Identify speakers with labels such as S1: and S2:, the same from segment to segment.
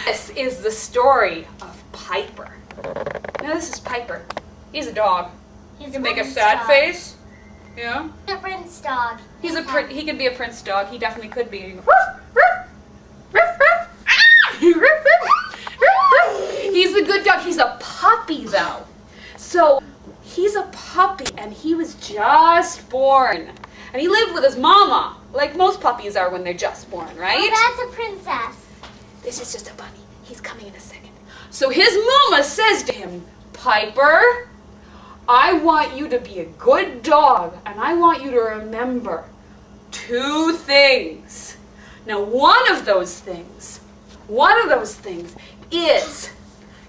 S1: This is the story of Piper. Now this is Piper. He's a dog. He can make a sad face. Yeah.
S2: He's a prince dog.
S1: He could be a prince dog. He definitely could be. He's a good dog. He's a puppy though. So he's a puppy and he was just born. And he lived with his mama, like most puppies are when they're just born, right?
S2: Oh, that's a princess.
S1: This is just a bunny. He's coming in a second. So his mama says to him, Piper, I want you to be a good dog, and I want you to remember 2 things. Now, one of those things is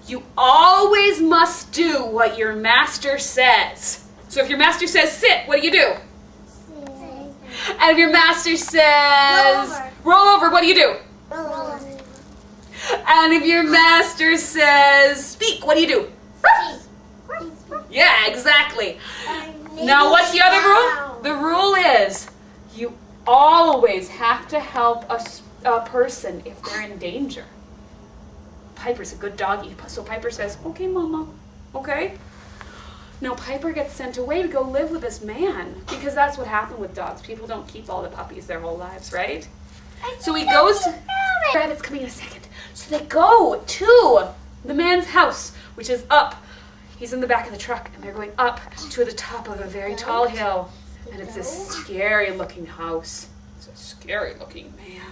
S1: you always must do what your master says. So if your master says sit, what do you do? Sit. And if your master says roll over, what do you do?
S2: Roll over.
S1: And if your master says speak, what do you do? Yeah, exactly. Now, what's the other rule? The rule is you always have to help a person if they're in danger. Piper's a good doggy, so Piper says, okay, Mama, okay. Now, Piper gets sent away to go live with this man because that's what happened with dogs. People don't keep all the puppies their whole lives, right? So he goes to... Rabbit's coming in a second. So they go to the man's house, which is up. He's in the back of the truck, and they're going up to the top of a very tall hill. And it's a scary-looking house. It's a scary-looking man.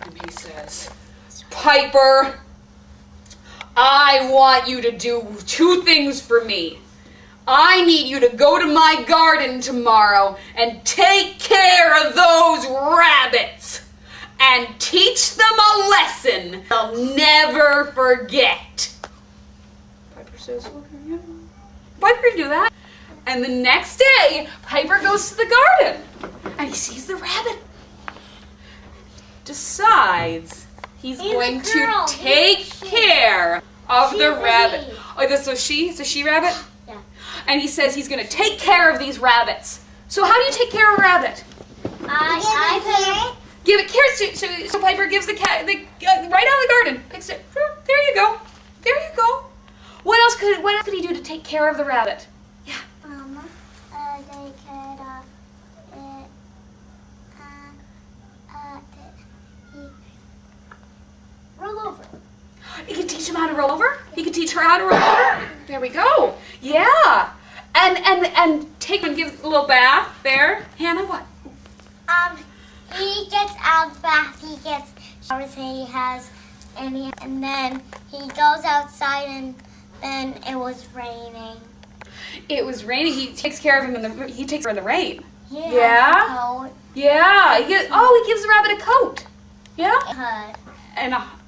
S1: And he says, Piper, I want you to do 2 things for me. I need you to go to my garden tomorrow and take care of those rabbits and teach them a lesson they'll never forget. Piper says, okay, yeah. Piper can do that. And the next day, Piper goes to the garden and he sees the rabbit. Decides he's going to take care of the rabbit. Oh, so she rabbit?
S2: Yeah.
S1: And he says he's going to take care of these rabbits. So how do you take care of a rabbit?
S2: I
S1: Give it carrots. So Piper gives the cat right out of the garden. Picks it. There you go. There you go. What else could he do to take care of the rabbit? Yeah.
S2: they could roll over.
S1: He could teach him how to roll over. He could teach her how to roll over. There we go. Yeah. And take and give a little bath there. Hannah, what?
S2: He gets out of the bath. He gets showers. He has, and then he goes outside, and then it was raining.
S1: It was raining. He takes care of him he takes her in the rain.
S2: Yeah. Coat.
S1: Yeah. He gives the rabbit a coat. Yeah. And a hug.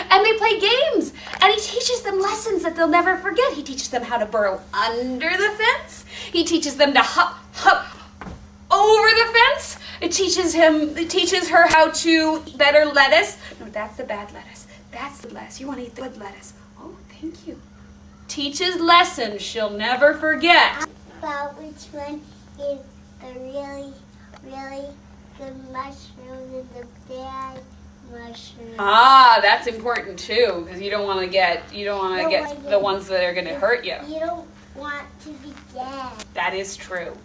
S1: And they play games. And he teaches them lessons that they'll never forget. He teaches them how to burrow under the fence. He teaches them to hop over the fence. It teaches her how to eat better lettuce. No, that's the bad lettuce. That's the lettuce. You want to eat the good lettuce. Oh, thank you. Teaches lessons she'll never forget.
S2: About which one is the really, really good mushroom and the bad mushroom.
S1: Ah, that's important too, because you don't want to get the ones that are going to hurt you.
S2: You don't want to be dead.
S1: That is true.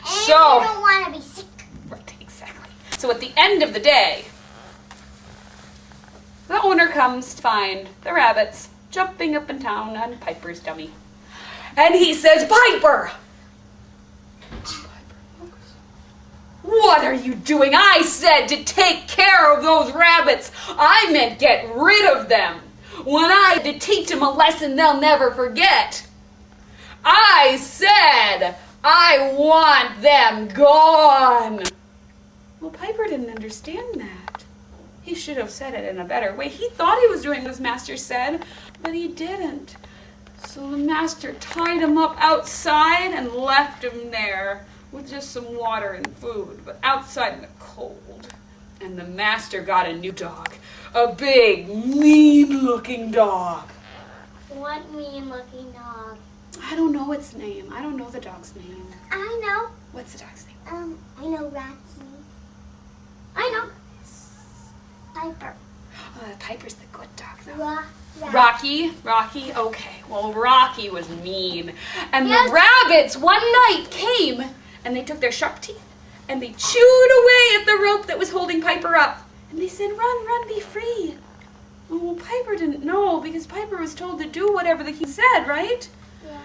S2: And
S1: So
S2: you don't want to be sick.
S1: Right, exactly. So at the end of the day, the owner comes to find the rabbits jumping up and down on Piper's dummy. And he says, Piper! What are you doing? I said to take care of those rabbits. I meant get rid of them. When I had to teach them a lesson they'll never forget. I said I want them gone. Well, Piper didn't understand that. He should have said it in a better way. He thought he was doing what his master said, but he didn't. So the master tied him up outside and left him there with just some water and food, but outside in the cold. And the master got a new dog, a big, mean-looking dog.
S2: What mean-looking dog?
S1: I don't know its name. I don't know the dog's name.
S2: I know.
S1: What's the dog's name?
S2: I know Rocky. I know. Piper.
S1: Piper's the good dog, though. Rocky, okay. Well, Rocky was mean. And the rabbits one night came and they took their sharp teeth and they chewed away at the rope that was holding Piper up. And they said, run, be free. Well, Piper didn't know because Piper was told to do whatever the king said, right?
S2: Yeah.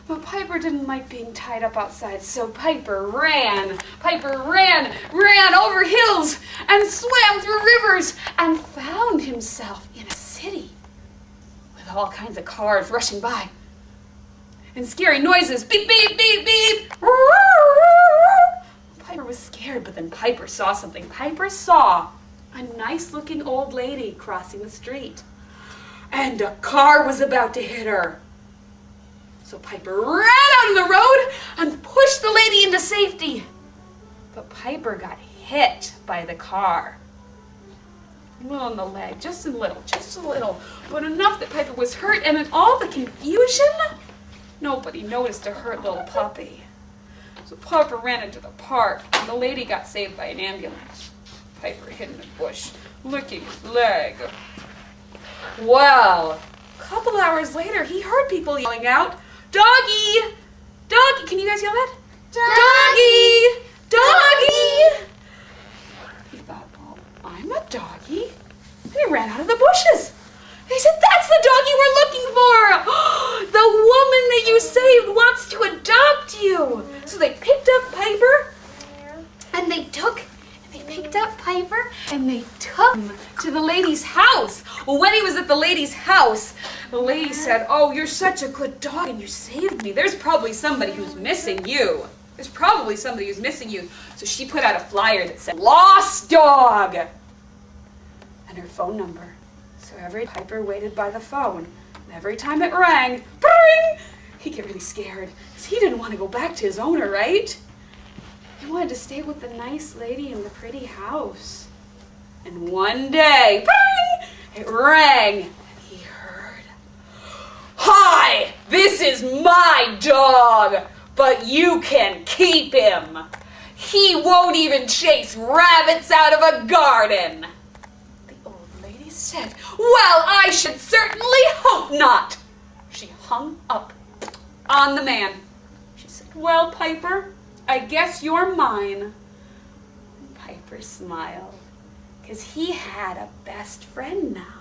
S1: But Piper didn't like being tied up outside, so Piper ran. Piper ran over hills and swam through rivers and found himself in a city with all kinds of cars rushing by and scary noises. Beep, beep, beep, beep. Piper was scared, but then Piper saw something. Piper saw a nice-looking old lady crossing the street, and a car was about to hit her. So Piper ran out in the road and pushed the lady into safety. But Piper got hit by the car. A little in the leg, just a little, but enough that Piper was hurt, and in all the confusion, nobody noticed a hurt little puppy. So Piper ran into the park, and the lady got saved by an ambulance. Piper hid in a bush, licking his leg. Well, a couple hours later, he heard people yelling out, "Doggy! Doggy!" Can you guys yell that? Doggy! Doggy! He thought, well, I'm a doggy. And he ran out of the bushes. He said, that's the doggy we're looking for! The woman that you saved wants to adopt you! So they picked up Piper, and they picked up Piper, and they took him to the lady's house. Well, when he was at the lady's house, the lady said, oh, you're such a good dog, and you saved me. There's probably somebody who's missing you. So she put out a flyer that said, lost dog, and her phone number. So every Piper waited by the phone, and every time it rang, bring, he'd get really scared, because he didn't want to go back to his owner, right? He wanted to stay with the nice lady in the pretty house. And one day, bring, it rang, and he heard, hi, this is my dog, but you can keep him. He won't even chase rabbits out of a garden. The old lady said, well, I should certainly hope not. She hung up on the man. She said, well, Piper, I guess you're mine. And Piper smiled, because he had a best friend now.